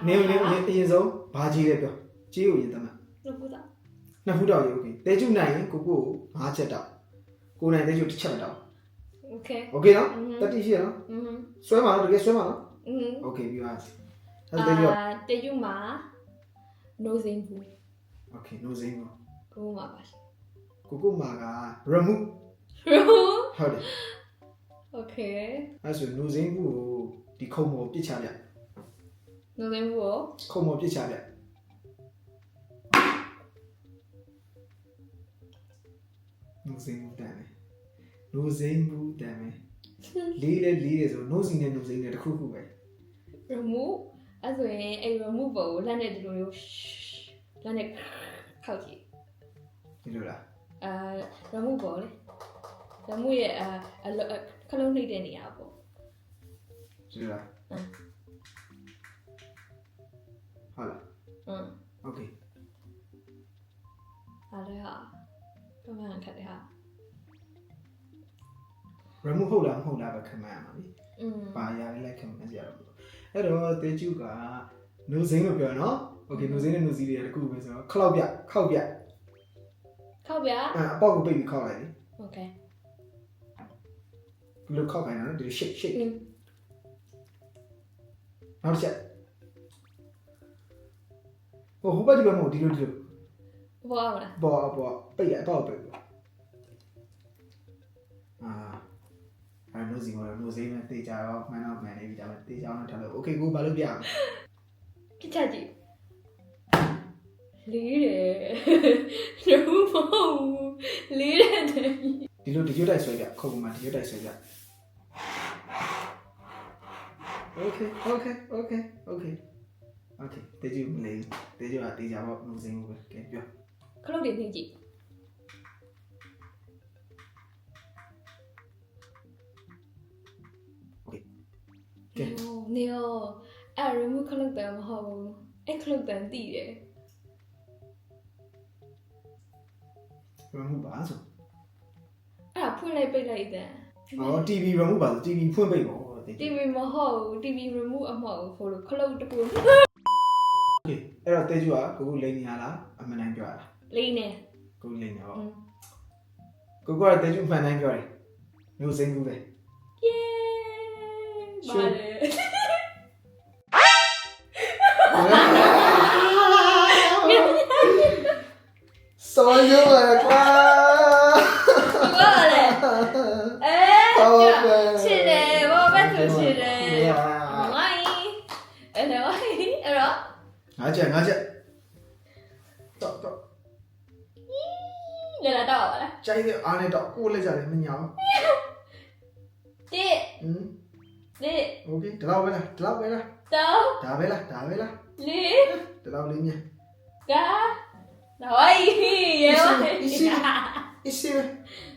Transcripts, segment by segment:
နေအရင်ဆုံးဘာကြီးလဲပြောကြီးကိုရင်တမန်နှစ်ဖူးတော့ရေ okay တဲကျုနိုင်ရင်ကိုကို5ချက်တော့ကိုနိုင်တဲကျုတစ်ချက်တော့ okay နော်တတိရှိရနော်ဆွဲမှာနော်တကယ်ဆွဲမှာနော် okay ပြီးပါအဲ့တဲကျုတဲကျုမှာ no zing ဘူး okay no zing ဘူး ကိုမှာပါကိုမှာက remove ဟုတ်တယ် okay အဲ့ဆို no zing ဘူးကိုဒီခုံမောပြစ်ချပြ no zing ဘူးကို ခုံမောပြစ်ချပြno zing ဘူးတန်တယ် no zing ဘူးတန်မယ်လေးတယ်ဆို no zing နဲ့ no zing နဲ့တစ်ခုခုပဲ remove အဲ့ဆိုရင်အဲ့ remove ကိုလက်နဲ့ဒီလိုမျိုးလက်နဲ့ခောက်ကြည့် ဒီလိုလား remove ကိုလေ remove ရဲ့ခလုံးနှိပ်တဲ့နေရာပေါ့ ဒီလိုလားဟုတ်လားokay အားလည်းဟာကမှန်ခက်တယ်ဟာ remove ဟုတ်လားမဟုတ်လားပဲခံမှန်းရမှာလीပါရလည်းခံမှန်းကြရတော့အဲ့တော့တေကျုက no zing လို့ပြောနော် okay no zing နဲ့ no zing တွေကတခုပဲဆိုတော့ခောက်ပြခောက်ပြအပေါက်ကိုပိတ်ပြီးခောက်လိုက်လေ okay ဒီလိုခောက်ခိုင်းတာနော်ဒီလို shake နောက်တစ်ချက်ဟိုဘက်ဒီဘက်မဟုတ်ဒီလိုဘောလားဘောပိတ်ရအပေါက်ပိတ်no zing no zing နဲ့တေချာတော့မှန်တော့မှန်နေပြီဒါပေမဲ့တေချာအောင်ထားလို့ okay ကိုဘာလို့ပြအောင်ပြချက်ကြည့်လေးတယ်ဘုမဟုတ်လေးတယ်ဒီလိုဒီရွတ်တိုက်ဆွဲပြခုံမှာဒီရွတ်တိုက်ဆွဲပြ okay တေကျူမလေးတေကျူကတေချာပေါ့ no zing ပဲကဲပြောခလုတ်တွေနှိပ်ကြည့်နေရောအဲ့ remove ခလုတ်တန်မဟုတ်ဘူးအဲ့ခလုတ်တန်တိတယ် remove ပါဆိုအဲ့ဒါဖွင့်လိုက်ပိတ်လိုက်တဲ့ TV remove ပါဆို TV ဖွင့်ပိတ်ပေါ့ TV မဟုတ်ဘူး TV remove အမဟုတ်ဘူးလို့ခလုတ်တကူ okay အဲ့တော့တေကျူကကိုလိန်နေရလားအမှန်တမ်းပြောရလားလိန်နေကိုလိန်နေပေါ့ကိုကတေကျူမှန်တမ်းပြောတယ်မျိုးစိမ့်ဘူးပဲ yeah ဘာလဲဆော်ရပါကွာဘာလဲချစ်တယ်ဘာပဲဆိုချစ်တယ်ဝိုင်းအဲ့တော့ငါချက်တော့လာတော့ပါလားကြိုက်တဲ့အားနဲ့တော့ကိုလက်ကြတယ်မညာဘူးတိokay ဒီလောက်ပဲလားတော့ဒါပဲလားလေးဒီလောက်လေးမြတ်ကဝိုင်းရေဝိုင်း isi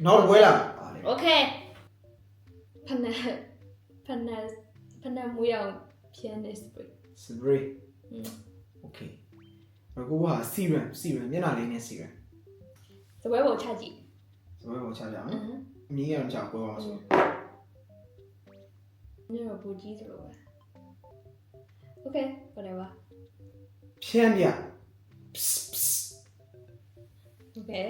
နောက်ဝဲလာ okay ဖနမူရအောင်ဖြန်းနေ spray okay ကိုကစီရန်မျက်နှာလေးနဲ့စီရန်စပွဲပေါ်ချကြည့်စပွဲပေါ်ချကြအောင်အမြင်ရအောင်ချပေါ်အောင်ဆိုညတော့ပူကြီးဆိုလို့ပဲ okay whatever ဖြန်းပြ okay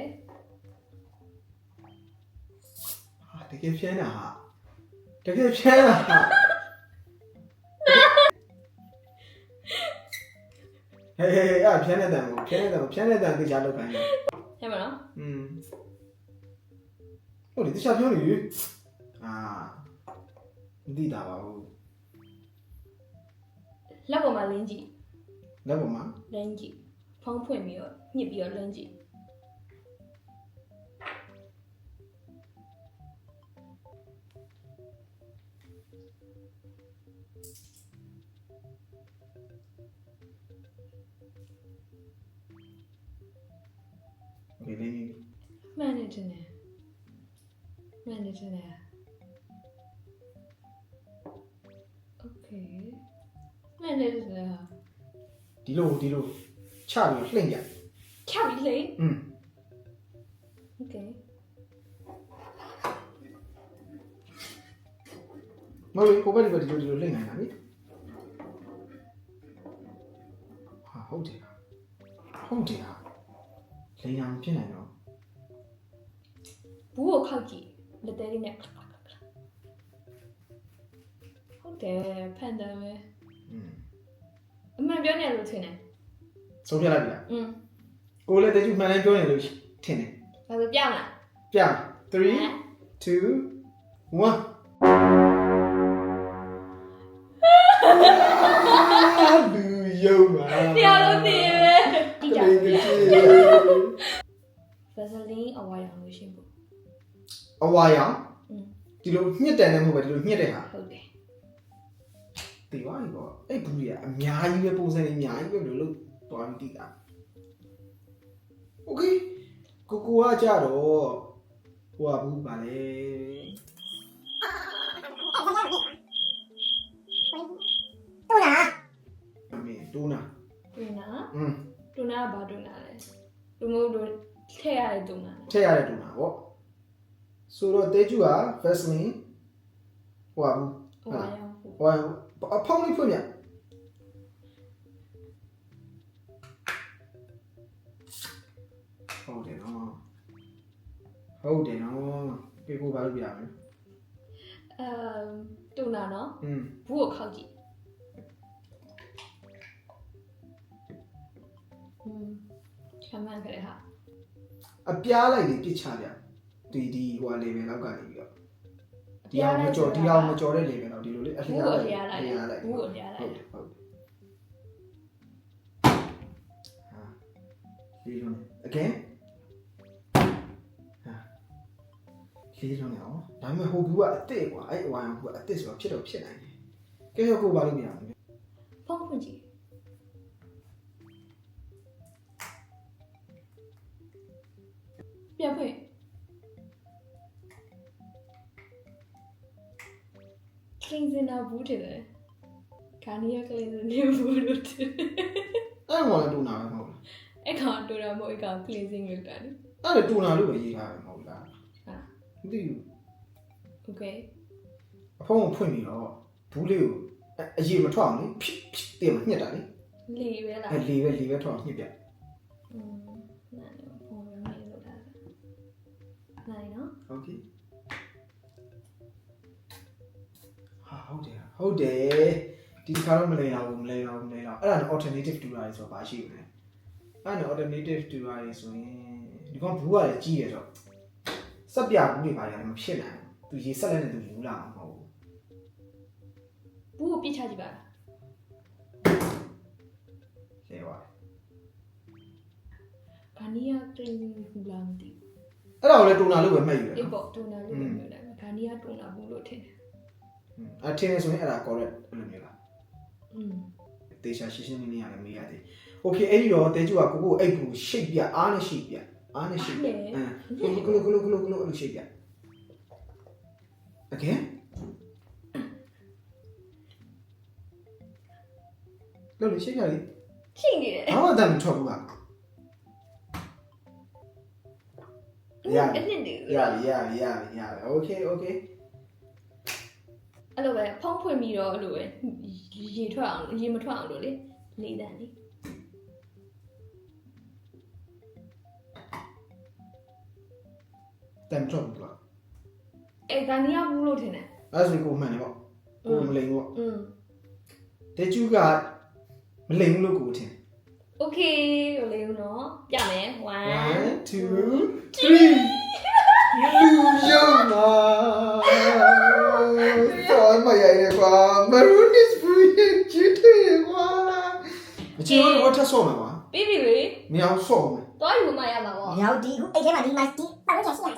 တကယ်ဖြန်းတာဟာဟေးအဲ့ဖြန်းတဲ့တန်ကိုသိချာလောက်ခိုင်းတယ်ဟဲ့မနော်ဟုတ်လေတခြားပြောနေပြီမသိတာပါဘူးလက်ပေါ်မှာလင်းကြည့် လက်ပေါ်မှာလင်းကြည့်ဖုံးဖွင့်ပြီးတော့ညှစ်ပြီးတော့လင်းကြည့်မှန်တယ်တင်တယ်okay မှန်တယ်တင်တယ်ဟာဒီလိုချပြီးလှိမ့်ကြချပြီးလှိမ့်okay မဟုတ်ဘူးကိုဘက်ဒီလိုလှိမ့်နိုင်တာလေ ဟုတ်တယ်လိန်အောင်ဖြစ်နိုင်တော့ ဘူးကိုခောက်ကြည့်လက်သေးလေးနဲ့ဟုတ်တယ်ဖန်တယ်ပဲအမှန်ပြောနေလို့ထင်တယ် ဆုံးဖြတ်လိုက်ပြီလားကိုလည်းတချို့မှန်တိုင်းပြောနေလို့ထင်တယ် ဒါဆိုပြမလား ပြ3 2 1လူယုံပါ တရားလို့သိရပဲတိတာ Vaseline အဝါရောင်လို့ရှင်းဖို့ အဝါရောင်ဒီလိုညှစ်တယ်နဲ့မဟုတ်ပဲဒီလိုညှစ်တဲ့ဟာ ဟုတ်တယ် တေးပါပြီပေါ့အဲ့ဘူးကြီးကအများကြီးပဲပုံစံအများကြီးပဲလို့တွားပြီးတိတာโอเคကိုကကြတော့ဟိုကဘူးပါလေတူနာ တူနာကဘာတူနာလဲလူမျိုးတို့ထည့်ရတဲ့တူနာ ထည့်ရတဲ့တူနာပေါ့ဆိုတော့တေးကျူက Vaseline ဟိုကဘူး အဝါရောင်ဖို့ ဟိုအဖောင်းလေးဖွင့်ပြဟုတ်တယ်နော်ပြေကိုဘာလို့ပြရမလဲ တူနာနော်ဘူးကိုခောက်ကြည့်ခံမှန်းကြရဟာ အပြားလိုက်လေးပြစ်ချပြဒီဟို level လောက်ကနေပြီးတော့ဒီအောင်မကြော်တဲ့ level လောက်ဒီလိုလေးအလျားလိုက် ဘူးကိုလျားလိုက် ဟုတ်ဟာလေးလုံး again ဟာလေးလုံးနော်ဒါပေမဲ့ဟိုဘူးကအစ်စ်ကွာအဲ့အဝိုင်းဘူးကအစ်စ်ဆိုတော့ဖြစ်တော့ဖြစ်နိုင်တယ်ကဲရောကိုဘာလို့မရဘူး ဖုန်းဖွင့်ကြည့်ပြန်ဖွင့်ကလင်းစင်နာဘူးတယ်ခါနီးကလင်းစင်နေဘူးလို့တယ် အဲ့မော်လည်းတူနာပဲမဟုတ်လား အဲ့ကောင်တူတာမဟုတ်အဲ့ကောင်ကလင်းစင်လုပ်တာလေ အဲ့ဒါတူနာလို့ပဲရေးထားတယ်မဟုတ်လား ဟာ မသိဘူး โอเค အဖုံးကိုဖွင့်ပြီးတော့ဘူးလေးကိုအရေးမထွက်အောင်လေဖြစ်တင်မှညှက်တာလေ လီပဲလား လေပဲထွက်အောင်ညှက်ပြ နားဖုန်းရင်းလေးလုပ်တာနိုင်နော် โอเคဟာဟုတ်တယ်ဒီခါတော့မလဲတော့အဲ့ဒါနဲ့ alternative တူတာလေဆိုတော့ဘာရှိမလဲအဲ့ဒါ alternative တူတာလေဆိုရင်ဒီကောင်ဘူးကလည်းကြီးရတော့စက်ပြဘူးတွေပါရတယ်မဖြစ်နိုင်ဘူးသူရေဆက်လက်နဲ့သူယူလာမှာမဟုတ် ဘူးကိုပြစ်ချကြည့်ပါလား လဲပါ ခါနီးကကလင်းဘူးလားမသိဘူး အဲ့ဒါကိုလည်းတူနာလို့ပဲမှတ်ယူတယ် အေးပေါ့တူနာလို့ပြောတယ်ခါနီးကတူနာဘူးလို့ထင်တယ် အထင်းနေဆိုရင်အဲ့ဒါ correct အဲ့လိုမျိုးလား တေချာရှင်းနေရတယ်မေးရတယ်โอเคအဲ့ဒီတော့တဲကျူကကိုအိတ်ဘူးရှိတ်ပြအားနဲ့ရှိတ်ပြကိုလိုရှိတ်ပြ again လို့ရှိတ်ပြလေ ရှိနေတယ် ဘာမှတမ်းမထွက်ဘူးကရ အဲ့နဲ့တူ โอเค အဲ့လိုပဲဖုန်းဖွင့်ပြီးတော့အဲ့လိုပဲရေထွက်အောင်ရေမထွက်အောင်လို့လေလေးတန်းလေ တမ်းထွက်ဘူးက အဲ့ခါနီးကဘူးလို့ထင်တယ် အဲ့ဆိုကိုမှန်တယ်ပေါ့ကိုမလိမ်ဘူးပေါ့ တဲကျူကမလိမ်ဘူးလို့ကိုထင် โอเคကိုလေးဦးနော်ပြမယ်1 2 3လူယုံနာဆောမရိုင်ကွာ maroon is brilliant ချစ်တယ်ကွာမချင်ဘူးတော့ထပ်ဆောမှာကွာ ပြီးပြီလေ မအောင်ဆောမယ် သွားယူမှရမှာပေါ့ 然后第一个，哎，天嘛，你妈第，把我叫醒了，